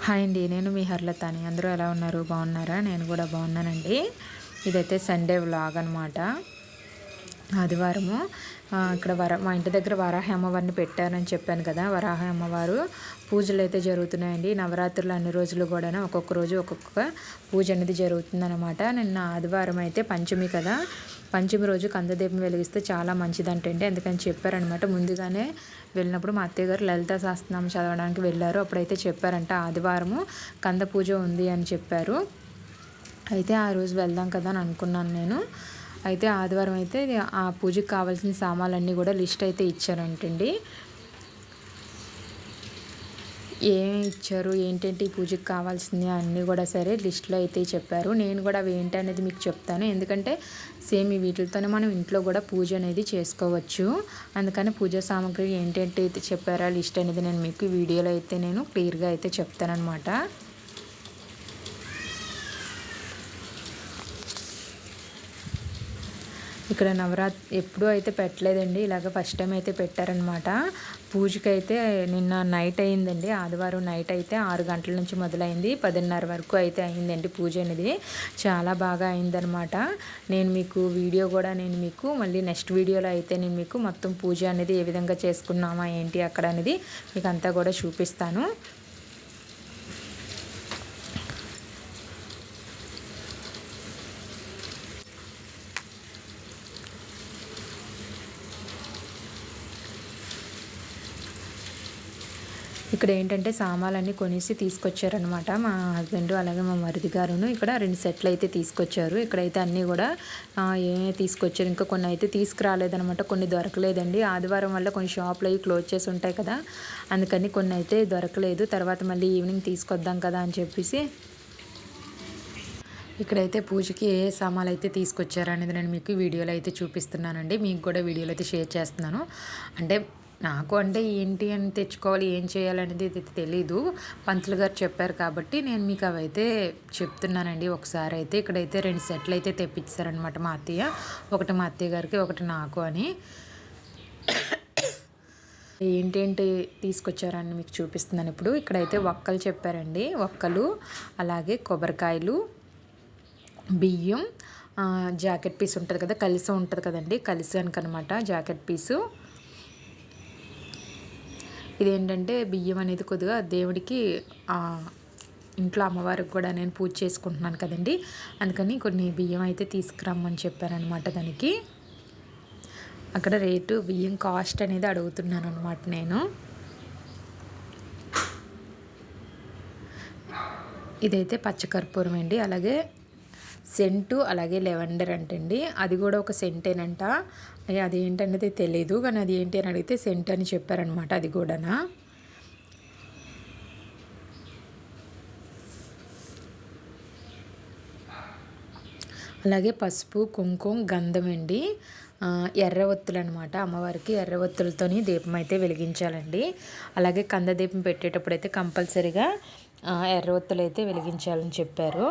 Hi అండి, నేను మీ హర్లతాని. అందరూ ఎలా ఉన్నారు? బాగున్నారా? నేను కూడా బాగున్నానండి. ఇదైతే సండే వ్లాగ్ అనమాట. ఆదివారము ఇక్కడ మా ఇంటి దగ్గర వరాహ అమ్మవారిని పెట్టారని చెప్పాను కదా. వరాహ అమ్మవారు పూజలు అయితే జరుగుతున్నాయండి. నవరాత్రులు అన్ని రోజులు కూడా ఒక్కొక్క రోజు ఒక్కొక్క పూజ అనేది జరుగుతుందన్నమాట. నిన్న ఆదివారం అయితే పంచమి కదా. పంచమి రోజు కందదీపం వెలిగిస్తే చాలా మంచిదంటండి. అందుకని చెప్పారనమాట. ముందుగానే వెళ్ళినప్పుడు మా అత్తయ్య గారు లలితా సహస్రనామం చదవడానికి వెళ్ళారు. అప్పుడైతే చెప్పారంట ఆదివారము కంద పూజ ఉంది అని చెప్పారు. అయితే ఆ రోజు వెళ్దాం కదా అని అనుకున్నాను నేను. అయితే ఆదివారం అయితే ఆ పూజకి కావాల్సిన సామాన్లన్నీ కూడా లిస్ట్ అయితే ఇచ్చారంటండి. ఏమి ఇచ్చారు, ఏంటంటే ఈ పూజకి కావాల్సింది అన్నీ కూడా సరే లిస్ట్లో అయితే చెప్పారు. నేను కూడా అవి ఏంటి అనేది మీకు చెప్తాను. ఎందుకంటే సేమ్ ఈ వీటితోనే మనం ఇంట్లో కూడా పూజ అనేది చేసుకోవచ్చు. అందుకని పూజా సామాగ్రి ఏంటంటే అయితే చెప్పారా లిస్ట్ అనేది నేను మీకు వీడియోలో అయితే నేను క్లియర్గా అయితే చెప్తానన్నమాట. ఇక్కడ నవరాత్రి ఎప్పుడూ అయితే పెట్టలేదండి. ఇలాగ ఫస్ట్ టైం అయితే పెట్టారనమాట. పూజకి అయితే నిన్న నైట్ అయిందండి. ఆదివారం నైట్ అయితే 6 గంటల నుంచి మొదలైంది. 10:30 వరకు అయితే అయిందండి పూజ అనేది. చాలా బాగా అయిందనమాట. నేను మీకు వీడియో కూడా మళ్ళీ నెక్స్ట్ వీడియోలో అయితే నేను మీకు మొత్తం పూజ అనేది ఏ విధంగా చేసుకున్నామా ఏంటి అక్కడ అనేది మీకు అంతా కూడా చూపిస్తాను. ఇక్కడ ఏంటంటే సామాన్లన్నీ కొనేసి తీసుకొచ్చారనమాట మా హస్బెండ్, అలాగే మా మరిది గారును. ఇక్కడ 2 సెట్లు అయితే తీసుకొచ్చారు. ఇక్కడైతే అన్నీ కూడా ఏమేమి తీసుకొచ్చారు, ఇంకా కొన్ని అయితే తీసుకురాలేదనమాట. కొన్ని దొరకలేదండి. ఆదివారం వల్ల కొన్ని షాపులు అవి క్లోజ్ చేసి ఉంటాయి కదా, అందుకని కొన్ని అయితే దొరకలేదు. తర్వాత మళ్ళీ ఈవినింగ్ తీసుకొద్దాం కదా అని చెప్పేసి ఇక్కడైతే పూజకి ఏ సామాన్లు అయితే తీసుకొచ్చారనేది నేను మీకు వీడియోలో అయితే చూపిస్తున్నానండి. మీకు కూడా వీడియోలో అయితే షేర్ చేస్తున్నాను. అంటే ఏంటి అని తెచ్చుకోవాలి, ఏం చేయాలనేది తెలీదు. పంతులు గారు చెప్పారు కాబట్టి నేను మీకు అవైతే చెప్తున్నానండి. ఒకసారి అయితే ఇక్కడైతే 2 సెట్లు అయితే తెప్పించారనమాట మా అత్తయ్య. ఒకటి మా అత్తయ్య గారికి, ఒకటి నాకు అని. ఏంటేంటి తీసుకొచ్చారని మీకు చూపిస్తున్నాను ఇప్పుడు. ఇక్కడైతే ఒక్కలు చెప్పారండి. ఒక్కలు, అలాగే కొబ్బరికాయలు, బియ్యం, జాకెట్ పీస్ ఉంటుంది కదా, కలిసి ఉంటుంది కదండి, కలిసి అనమాట జాకెట్ పీసు. ఇదేంటంటే బియ్యం అనేది కొద్దిగా దేవుడికి ఇంట్లో అమ్మవారికి కూడా నేను పూజ చేసుకుంటున్నాను కదండి, అందుకని కొన్ని బియ్యం అయితే తీసుకురమ్మని చెప్పారనమాట. దానికి అక్కడ రేటు బియ్యం కాస్ట్ అనేది అడుగుతున్నాను అనమాట నేను. ఇదైతే పచ్చకర్పూరం అండి, అలాగే సెంటు, అలాగే లెవెండర్ అంటండి. అది కూడా ఒక సెంటేనంట. అది ఏంటనేది తెలీదు, కానీ అది ఏంటి అని అడిగితే సెంట్ అని చెప్పారనమాట. అది కూడానా. అలాగే పసుపు, కుంకుమ, గంధం అండి, ఎర్ర ఒత్తులు అనమాట. అమ్మవారికి ఎర్ర ఒత్తులతోని దీపం అయితే వెలిగించాలండి. అలాగే కంద దీపం పెట్టేటప్పుడు అయితే కంపల్సరీగా ఎర్ర ఒత్తులు అయితే వెలిగించాలని చెప్పారు.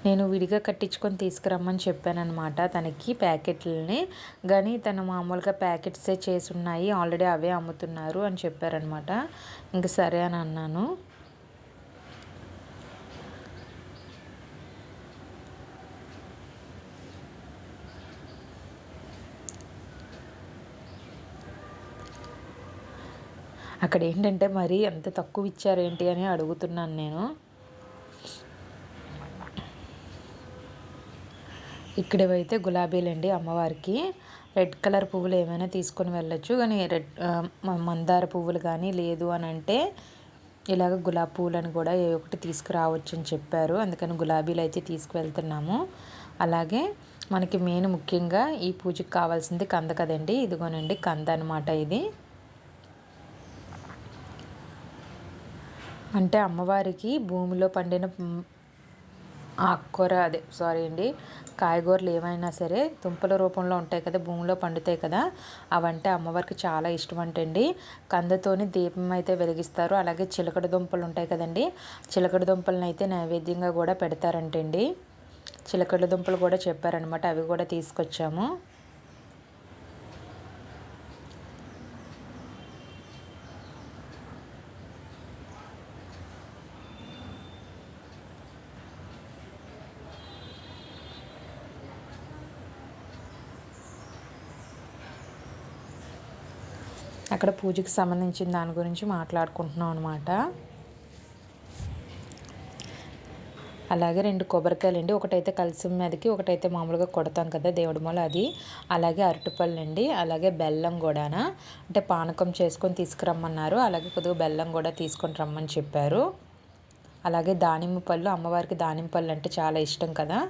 నేను విడిగా కట్టించుకొని తీసుకురమ్మని చెప్పానమాట తనకి ప్యాకెట్లని. కానీ తను మామూలుగా ప్యాకెట్సే చేసి ఉన్నాయి, ఆల్రెడీ అవే అమ్ముతున్నారు అని చెప్పారనమాట. ఇంకా సరే అని అన్నాను. అక్కడ ఏంటంటే మరి ఎంత తక్కువ ఇచ్చారేంటి అని అడుగుతున్నాను నేను. ఇక్కడవైతే గులాబీలండి అమ్మవారికి. రెడ్ కలర్ పువ్వులు ఏమైనా తీసుకొని వెళ్ళొచ్చు, కానీ మందార పువ్వులు కానీ లేదు అని అంటే ఇలాగ గులాబీ పువ్వులను కూడా ఏ ఒకటి తీసుకురావచ్చు అని చెప్పారు. అందుకని గులాబీలు అయితే తీసుకువెళ్తున్నాము. అలాగే మనకి మెయిన్ ముఖ్యంగా ఈ పూజకి కావాల్సింది కంద కదండి. ఇదిగోనండి కంద అనమాట. ఇది అంటే అమ్మవారికి భూమిలో పండిన కాయగూరలు ఏమైనా సరే దుంపల రూపంలో ఉంటాయి కదా, భూమిలో పండుతాయి కదా, అవంటే అమ్మవారికి చాలా ఇష్టం అంటండి. కందతోని దీపం అయితే వెలిగిస్తారు. అలాగే చిలకడ దుంపలు ఉంటాయి కదండి, చిలకడ దుంపలను అయితే నైవేద్యంగా కూడా పెడతారంటండి. చిలకడ దుంపలు కూడా చెప్పారనమాట, అవి కూడా తీసుకొచ్చాము. అక్కడ పూజకి సంబంధించిన దాని గురించి మాట్లాడుకుంటున్నాం అనమాట. అలాగే 2 కొబ్బరికాయలండి, ఒకటైతే కలసం మీదకి, ఒకటైతే మామూలుగా కొడతాం కదా దేవుడి మూల అది. అలాగే అరటిపళ్ళు అండి, అలాగే బెల్లం కూడానా, అంటే పానకం చేసుకొని తీసుకురమ్మన్నారు. అలాగే కొద్దిగా బెల్లం కూడా తీసుకొని రమ్మని చెప్పారు. అలాగే దానిమ్మ పళ్ళు, అమ్మవారికి దానిమ్మ పళ్ళు అంటే చాలా ఇష్టం కదా,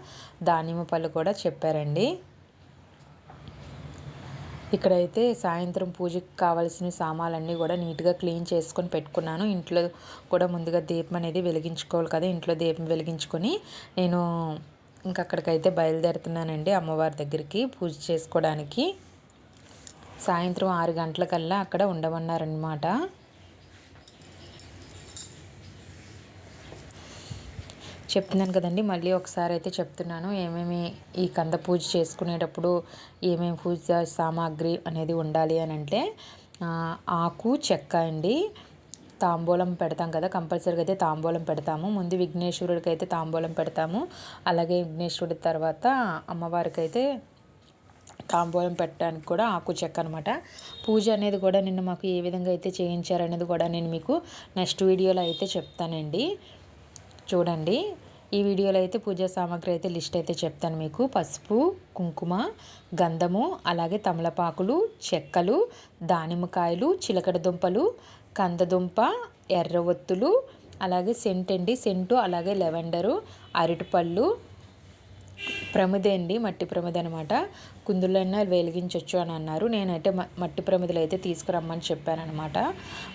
దానిమ్మ పళ్ళు కూడా చెప్పారండి. ఇక్కడైతే సాయంత్రం పూజకి కావాల్సిన సామాన్లన్నీ కూడా నీట్గా క్లీన్ చేసుకొని పెట్టుకున్నాను. ఇంట్లో కూడా ముందుగా దీపం అనేది వెలిగించుకోవాలి కదా, ఇంట్లో దీపం వెలిగించుకొని నేను ఇంకా అక్కడికైతే బయలుదేరుతున్నానండి, అమ్మవారి దగ్గరికి పూజ చేసుకోవడానికి. సాయంత్రం 6 గంటలకల్లా అక్కడ ఉండమన్నారనమాట. చెప్తున్నాను కదండి, మళ్ళీ ఒకసారి అయితే చెప్తున్నాను ఏమేమి ఈ కంద పూజ చేసుకునేటప్పుడు ఏమేమి పూజ సామాగ్రి అనేది ఉండాలి అని అంటే, ఆకు చెక్క అండి, తాంబూలం పెడతాం కదా, కంపల్సరీగా అయితే తాంబూలం పెడతాము. ముందు విఘ్నేశ్వరుడికి అయితే తాంబూలం పెడతాము. అలాగే విఘ్నేశ్వరుడి తర్వాత అమ్మవారికి అయితే తాంబూలం పెట్టడానికి కూడా ఆకు చెక్క అనమాట. పూజ అనేది కూడా నిన్న మాకు ఏ విధంగా అయితే చేయించారనేది కూడా నేను మీకు నెక్స్ట్ వీడియోలో అయితే చెప్తానండి, చూడండి. ఈ వీడియోలో అయితే పూజా సామాగ్రి అయితే లిస్ట్ అయితే చెప్తాను మీకు. పసుపు, కుంకుమ, గంధము, అలాగే తమలపాకులు, చెక్కలు, దానిమ్మకాయలు, చిలకడ దుంపలు, కందదుంప, ఎర్ర ఒత్తులు, అలాగే సెంట్ అండి, సెంటు, అలాగే లెవెండరు, అరటిపళ్ళు, ప్రమిద అండి, మట్టి ప్రమిద అనమాట. కుందులైనా వెలిగించవచ్చు అని అన్నారు. నేనైతే మట్టి ప్రమిదలు అయితే తీసుకురమ్మని చెప్పానమాట.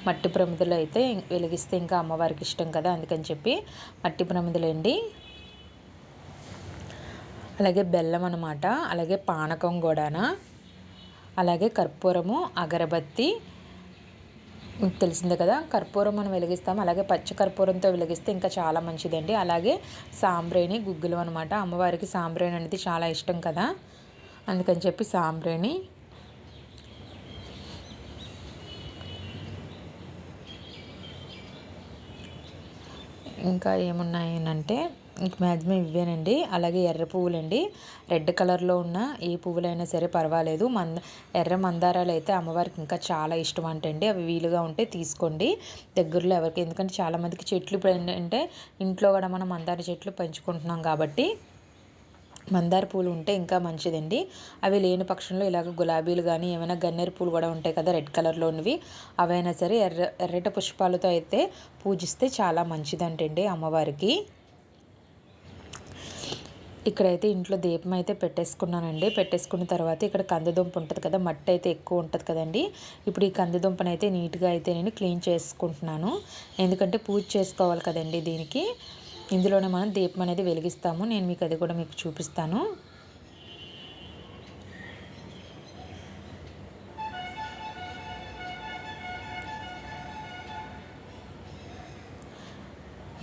మట్టి ప్రమిదలు అయితే వెలిగిస్తే ఇంకా అమ్మవారికి ఇష్టం కదా, అందుకని చెప్పి మట్టి ప్రమిదలండి. అలాగే బెల్లం అనమాట, అలాగే పానకం కూడానా, అలాగే కర్పూరము, అగరబత్తి, తెలిసిందే కదా, కర్పూరం మనం వెలిగిస్తాము. అలాగే పచ్చ కర్పూరంతో వెలిగిస్తే ఇంకా చాలా మంచిదండి. అలాగే సాంబ్రేణి, గుగ్గులు అనమాట. అమ్మవారికి సాంబ్రేణి అనేది చాలా ఇష్టం కదా, అందుకని చెప్పి సాంబ్రేణి. ఇంకా ఏమున్నాయి అంటే ఇంక మ్యాక్సిమం ఇవేనండి. అలాగే ఎర్ర పువ్వులండి, రెడ్ కలర్లో ఉన్న ఏ పువ్వులైనా సరే పర్వాలేదు. ఎర్ర మందారాలు అయితే అమ్మవారికి ఇంకా చాలా ఇష్టం అంటండి. అవి వీలుగా ఉంటే తీసుకోండి దగ్గరలో ఎవరికి, ఎందుకంటే చాలామందికి చెట్లు అంటే ఇంట్లో కూడా మనం మందార చెట్లు పెంచుకుంటున్నాం కాబట్టి మందార పూలు ఉంటే ఇంకా మంచిదండి. అవి లేని పక్షంలో ఇలాగ గులాబీలు కానీ ఏమైనా గన్నేరు పూలు కూడా ఉంటాయి కదా రెడ్ కలర్లో ఉన్నవి, అవైనా సరే ఎర్రటి పుష్పాలతో అయితే పూజిస్తే చాలా మంచిదంటండి అమ్మవారికి. ఇక్కడైతే ఇంట్లో దీపం అయితే పెట్టేసుకున్నానండి. పెట్టేసుకున్న తర్వాత ఇక్కడ కందదుంప ఉంటుంది కదా, మట్టి అయితే ఎక్కువ ఉంటుంది కదండి. ఇప్పుడు ఈ కందదుంపను అయితే నీట్గా అయితే నేను క్లీన్ చేసుకుంటున్నాను, ఎందుకంటే పూజ చేసుకోవాలి కదండి దీనికి. ఇందులోనే మనం దీపం అనేది వెలిగిస్తాము. నేను మీకు అది కూడా మీకు చూపిస్తాను.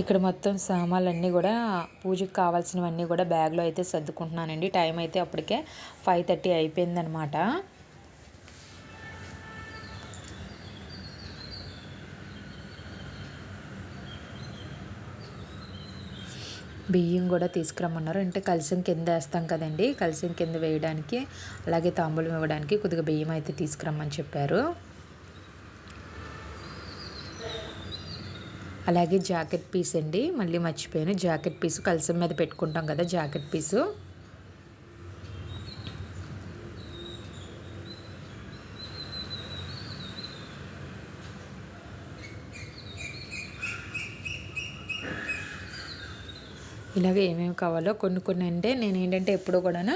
ఇక్కడ మొత్తం సామాన్లన్నీ కూడా పూజకు కావాల్సినవన్నీ కూడా బ్యాగ్లో అయితే సర్దుకుంటున్నానండి. టైం అయితే అప్పటికే 5:30 అయిపోయిందనమాట. బియ్యం కూడా తీసుకురమ్మన్నారు. అంటే కలశం కింద వేస్తాం కదండి, కలశం కింద వేయడానికి అలాగే తాంబూలం ఇవ్వడానికి కొద్దిగా బియ్యం అయితే తీసుకురమ్మని చెప్పారు. అలాగే జాకెట్ పీస్ అండి, మళ్ళీ మర్చిపోయాను, జాకెట్ పీసు కలశం మీద పెట్టుకుంటాం కదా జాకెట్ పీసు. ఇలాగ ఏమేమి కావాలో కొన్ని అంటే నేను ఏంటంటే ఎప్పుడు కూడా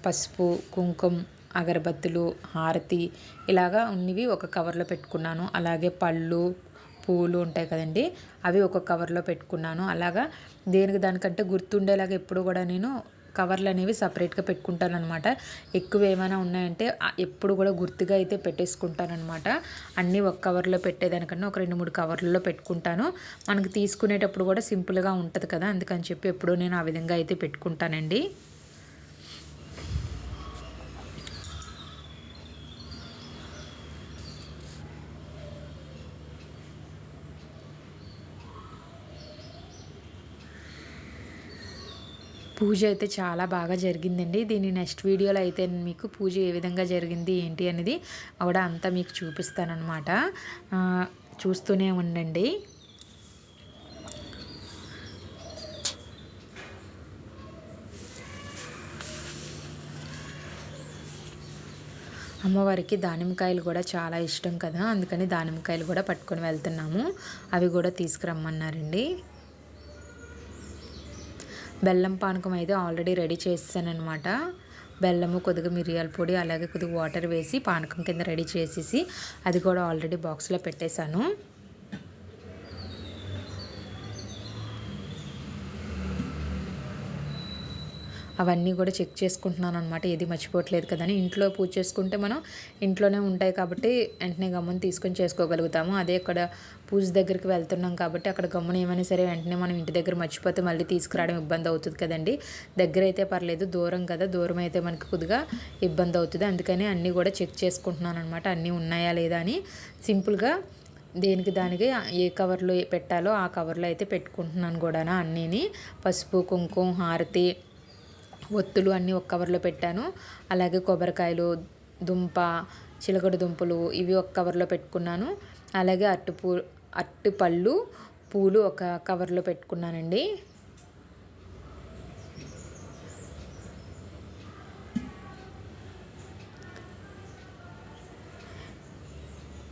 పసుపు, కుంకుమ, అగరబత్తులు, హారతి ఇలాగా ఉన్నవి ఒక కవర్లో పెట్టుకున్నాను. అలాగే పళ్ళు, పూలు ఉంటాయి కదండి, అవి ఒక కవర్లో పెట్టుకున్నాను. అలాగా దేనికి దానికంటే గుర్తుండేలాగా ఎప్పుడు కూడా నేను కవర్లు అనేవి సపరేట్గా పెట్టుకుంటాను అనమాట. ఎక్కువ ఏమైనా ఉన్నాయంటే ఎప్పుడు కూడా గుర్తుగా అయితే పెట్టేసుకుంటానమాట. అన్నీ ఒక కవర్లో పెట్టేదానికన్నా ఒక 2-3 కవర్లలో పెట్టుకుంటాను. మనకి తీసుకునేటప్పుడు కూడా సింపుల్గా ఉంటుంది కదా, అందుకని చెప్పి ఎప్పుడూ నేను ఆ విధంగా అయితే పెట్టుకుంటానండి. పూజ అయితే చాలా బాగా జరిగిందండి. దీని నెక్స్ట్ వీడియోలో అయితే మీకు పూజ ఏ విధంగా జరిగింది ఏంటి అనేది కూడా అంతా మీకు చూపిస్తానన్నమాట. చూస్తూనే ఉండండి. అమ్మవారికి దానిమ్మకాయలు కూడా చాలా ఇష్టం కదా, అందుకని దానిమ్మకాయలు కూడా పట్టుకొని వెళ్తున్నాము. అవి కూడా తీసుకురమ్మన్నారండి. బెల్లం పానకం అయితే ఆల్రెడీ రెడీ చేసానమాట. బెల్లము, కొద్దిగా మిరియాల పొడి, అలాగే కొద్దిగా వాటర్ వేసి పానకం కింద రెడీ చేసేసి అది కూడా ఆల్రెడీ బాక్స్లో పెట్టేశాను. అవన్నీ కూడా చెక్ చేసుకుంటున్నాను అనమాట. ఏది మర్చిపోవట్లేదు కదని. ఇంట్లో పూజ చేసుకుంటే మనం ఇంట్లోనే ఉంటాయి కాబట్టి వెంటనే గమ్మున తీసుకొని చేసుకోగలుగుతాము. అదే ఇక్కడ పూజ దగ్గరికి వెళ్తున్నాం కాబట్టి అక్కడ గమ్మున ఏమైనా సరే వెంటనే మనం ఇంటి దగ్గర మర్చిపోతే మళ్ళీ తీసుకురావడం ఇబ్బంది అవుతుంది కదండి. దగ్గర అయితే పర్లేదు, దూరం కదా, దూరం అయితే మనకి కొద్దిగా ఇబ్బంది అవుతుంది. అందుకని అన్నీ కూడా చెక్ చేసుకుంటున్నాను అనమాట. అన్నీ ఉన్నాయా లేదా అని సింపుల్గా దేనికి దానికి ఏ కవర్లో పెట్టాలో ఆ కవర్లో అయితే పెట్టుకుంటున్నాను కూడా అన్నీని. పసుపు, కుంకుమ, హారతి, ఒత్తులు అన్నీ ఒక కవర్లో పెట్టాను. అలాగే కొబ్బరికాయలు, దుంప, చిలకడ దుంపలు ఇవి ఒక కవర్లో పెట్టుకున్నాను. అలాగే అట్టి పళ్ళు, పూలు ఒక కవర్లో పెట్టుకున్నానండి.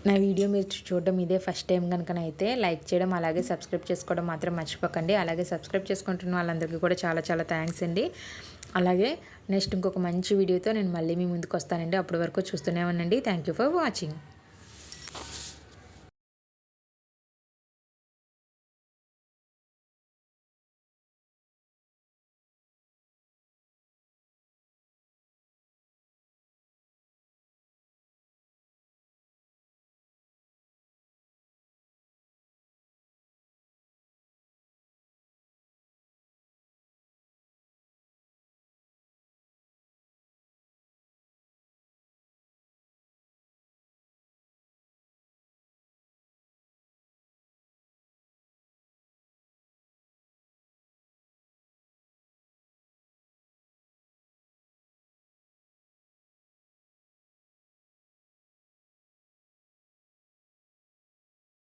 నా వీడియో మీరు చూడడం ఇదే ఫస్ట్ టైం కనుకనైతే లైక్ చేయడం, అలాగే సబ్స్క్రైబ్ చేసుకోవడం మాత్రం మర్చిపోకండి. అలాగే సబ్స్క్రైబ్ చేసుకుంటున్న వాళ్ళందరికీ కూడా చాలా చాలా థ్యాంక్స్ అండి. అలాగే నెక్స్ట్ ఇంకొక మంచి వీడియోతో నేను మళ్ళీ మీ ముందుకు వస్తానండి. అప్పటి వరకు చూస్తూనే ఉండండి. Thank you for watching.